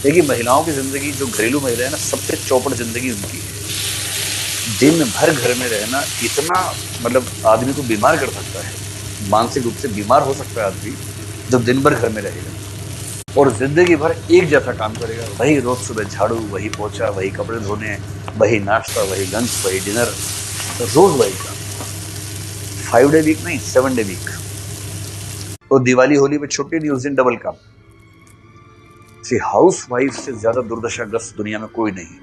देखिए, महिलाओं की जिंदगी, जो घरेलू महिला है ना, सबसे चौपट जिंदगी उनकी है। दिन भर घर में रहना इतना, मतलब आदमी को बीमार कर सकता है। मानसिक रूप से बीमार हो सकता है आदमी जब दिन भर घर में रहेगा और जिंदगी भर एक जैसा काम करेगा। वही रोज सुबह झाड़ू, वही पोछा, वही कपड़े धोने, वही नाश्ता, वही लंच, वही डिनर, रोज वही काम। 5 डे वीक नहीं, 7 डे वीक। तो दिवाली होली पे छुट्टी नहीं, उस दिन डबल काम। हाउस वाइफ से ज्यादा दुर्दशाग्रस्त दुनिया में कोई नहीं।